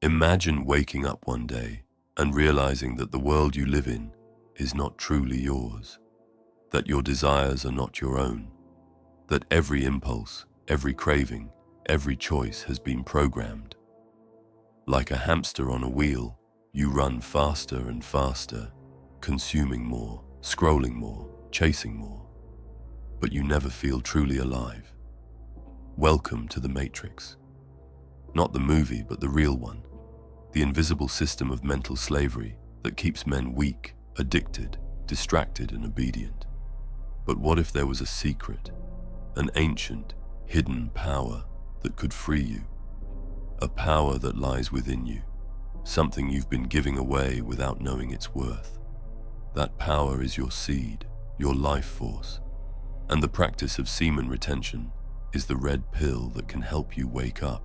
Imagine waking up one day and realizing that the world you live in is not truly yours, that your desires are not your own, that every impulse, every craving, every choice has been programmed. Like a hamster on a wheel, you run faster and faster, consuming more, scrolling more, chasing more, but you never feel truly alive. Welcome to the Matrix. Not the movie, but the real one. The invisible system of mental slavery that keeps men weak, addicted, distracted, and obedient. But what if there was a secret, an ancient, hidden power that could free you? A power that lies within you, something you've been giving away without knowing its worth. That power is your seed, your life force, and the practice of semen retention is the red pill that can help you wake up.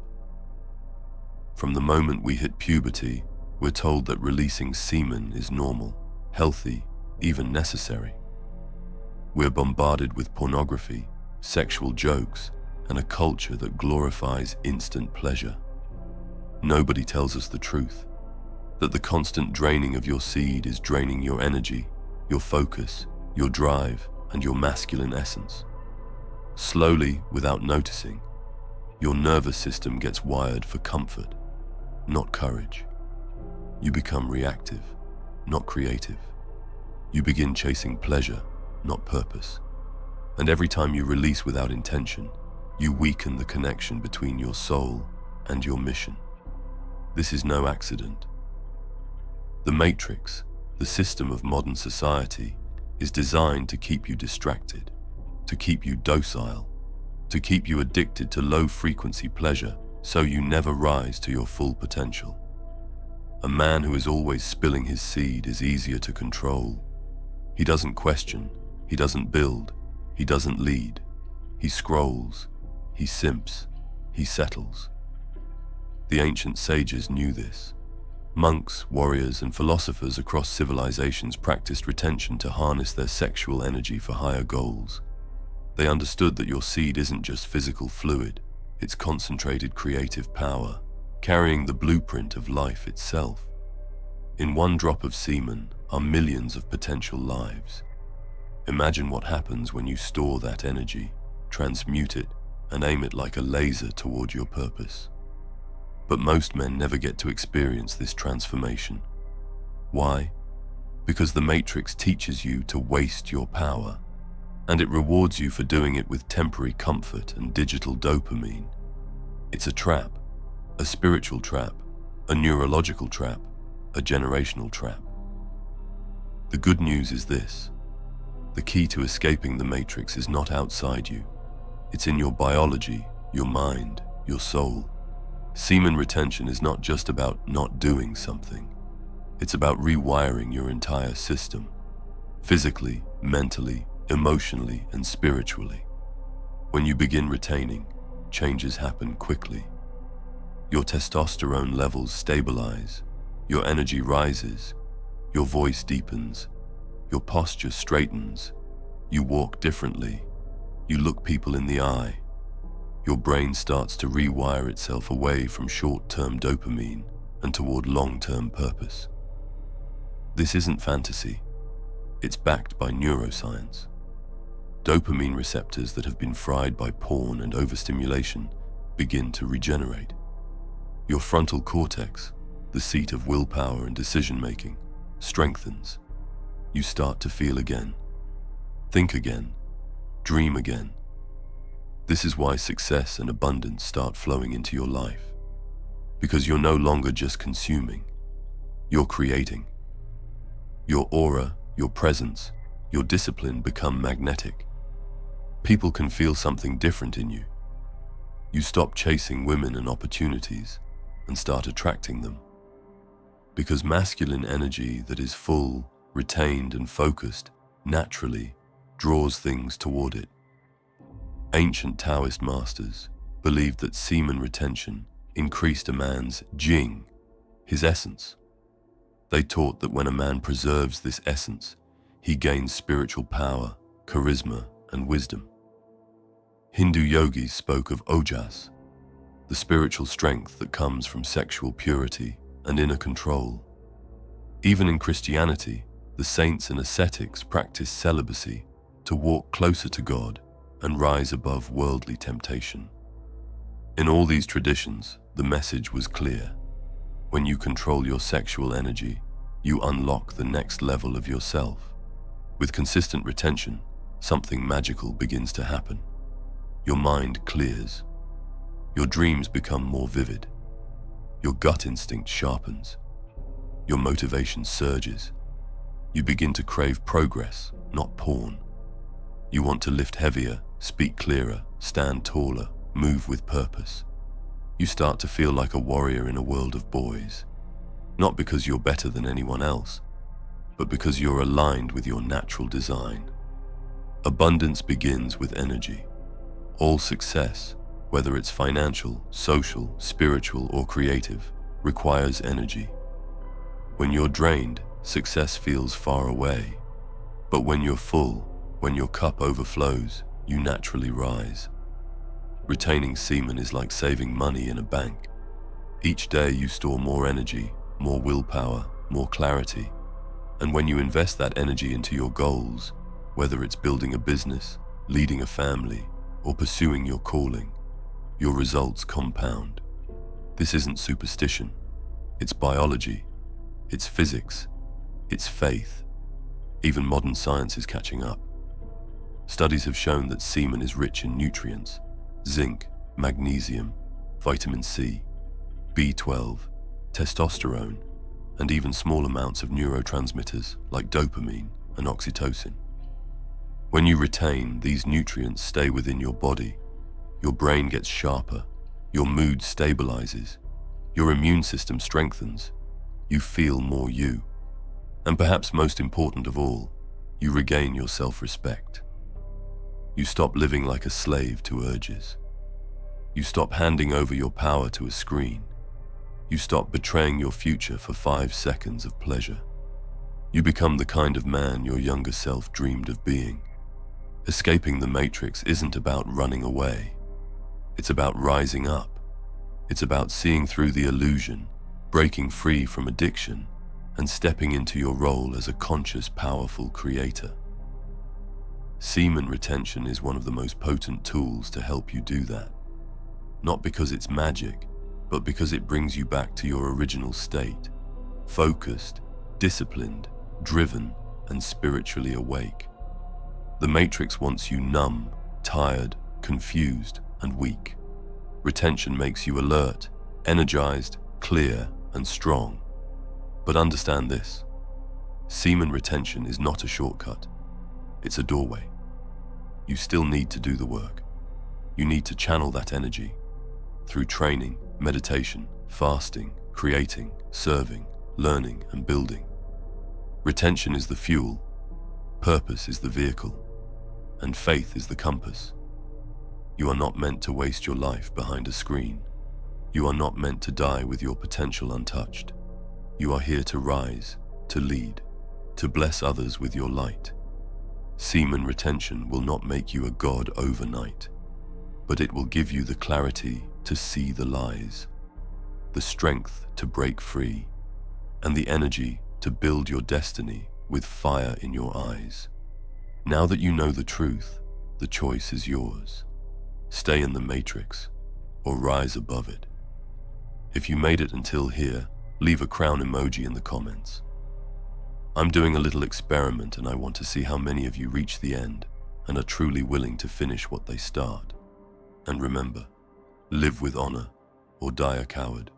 From the moment we hit puberty, we're told that releasing semen is normal, healthy, even necessary. We're bombarded with pornography, sexual jokes, and a culture that glorifies instant pleasure. Nobody tells us the truth, that the constant draining of your seed is draining your energy, your focus, your drive, and your masculine essence. Slowly, without noticing, your nervous system gets wired for comfort, not courage. You become reactive, not creative. You begin chasing pleasure, not purpose. And every time you release without intention, you weaken the connection between your soul and your mission. This is no accident. The Matrix, the system of modern society, is designed to keep you distracted, to keep you docile, to keep you addicted to low-frequency pleasure so you never rise to your full potential. A man who is always spilling his seed is easier to control. He doesn't question, he doesn't build, he doesn't lead. He scrolls, he simps, he settles. The ancient sages knew this. Monks, warriors, and philosophers across civilizations practiced retention to harness their sexual energy for higher goals. They understood that your seed isn't just physical fluid, it's concentrated creative power, carrying the blueprint of life itself. In one drop of semen are millions of potential lives. Imagine what happens when you store that energy, transmute it, and aim it like a laser toward your purpose. But most men never get to experience this transformation. Why? Because the Matrix teaches you to waste your power, and it rewards you for doing it with temporary comfort and digital dopamine. It's a trap, a spiritual trap, a neurological trap, a generational trap. The good news is this: the key to escaping the Matrix is not outside you. It's in your biology, your mind, your soul. Semen retention is not just about not doing something. It's about rewiring your entire system, physically, mentally, emotionally, and spiritually. When you begin retaining, changes happen quickly. Your testosterone levels stabilize, your energy rises, your voice deepens, your posture straightens, you walk differently, you look people in the eye. Your brain starts to rewire itself away from short-term dopamine and toward long-term purpose. This isn't fantasy. It's backed by neuroscience. Dopamine receptors that have been fried by porn and overstimulation begin to regenerate. Your frontal cortex, the seat of willpower and decision-making, strengthens. You start to feel again, think again, dream again. This is why success and abundance start flowing into your life. Because you're no longer just consuming, you're creating. Your aura, your presence, your discipline become magnetic. People can feel something different in you. You stop chasing women and opportunities and start attracting them. Because masculine energy that is full, retained, and focused naturally draws things toward it. Ancient Taoist masters believed that semen retention increased a man's jing, his essence. They taught that when a man preserves this essence, he gains spiritual power, charisma, and wisdom. Hindu yogis spoke of ojas, the spiritual strength that comes from sexual purity and inner control. Even in Christianity, the saints and ascetics practiced celibacy to walk closer to God and rise above worldly temptation. In all these traditions, the message was clear. When you control your sexual energy, you unlock the next level of yourself. With consistent retention, something magical begins to happen. Your mind clears. Your dreams become more vivid. Your gut instinct sharpens. Your motivation surges. You begin to crave progress, not porn. You want to lift heavier, speak clearer, stand taller, move with purpose. You start to feel like a warrior in a world of boys. Not because you're better than anyone else, but because you're aligned with your natural design. Abundance begins with energy. All success, whether it's financial, social, spiritual, or creative, requires energy. When you're drained, success feels far away. But when you're full, when your cup overflows, you naturally rise. Retaining semen is like saving money in a bank. Each day you store more energy, more willpower, more clarity. And when you invest that energy into your goals, whether it's building a business, leading a family, or pursuing your calling, your results compound. This isn't superstition. It's biology. It's physics. It's faith. Even modern science is catching up. Studies have shown that semen is rich in nutrients: zinc, magnesium, vitamin C, B12, testosterone, and even small amounts of neurotransmitters like dopamine and oxytocin. When you retain, these nutrients stay within your body. Your brain gets sharper, your mood stabilizes, your immune system strengthens, you feel more you. And perhaps most important of all, you regain your self-respect. You stop living like a slave to urges. You stop handing over your power to a screen. You stop betraying your future for 5 seconds of pleasure. You become the kind of man your younger self dreamed of being. Escaping the matrix isn't about running away. It's about rising up. It's about seeing through the illusion, breaking free from addiction, and stepping into your role as a conscious, powerful creator. Semen retention is one of the most potent tools to help you do that. Not because it's magic, but because it brings you back to your original state, focused, disciplined, driven, and spiritually awake. The matrix wants you numb, tired, confused, and weak. Retention makes you alert, energized, clear, and strong. But understand this: semen retention is not a shortcut. It's a doorway. You still need to do the work. You need to channel that energy through training, meditation, fasting, creating, serving, learning, and building. Retention is the fuel, purpose is the vehicle, and faith is the compass. You are not meant to waste your life behind a screen. You are not meant to die with your potential untouched. You are here to rise, to lead, to bless others with your light. Semen retention will not make you a god overnight, but it will give you the clarity to see the lies, the strength to break free, and the energy to build your destiny with fire in your eyes. Now that you know the truth, the choice is yours. Stay in the matrix or rise above it. If you made it until here, leave a crown emoji in the comments. I'm doing a little experiment and I want to see how many of you reach the end and are truly willing to finish what they start. And remember, live with honor or die a coward.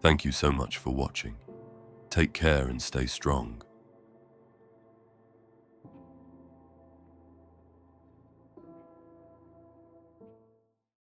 Thank you so much for watching. Take care and stay strong.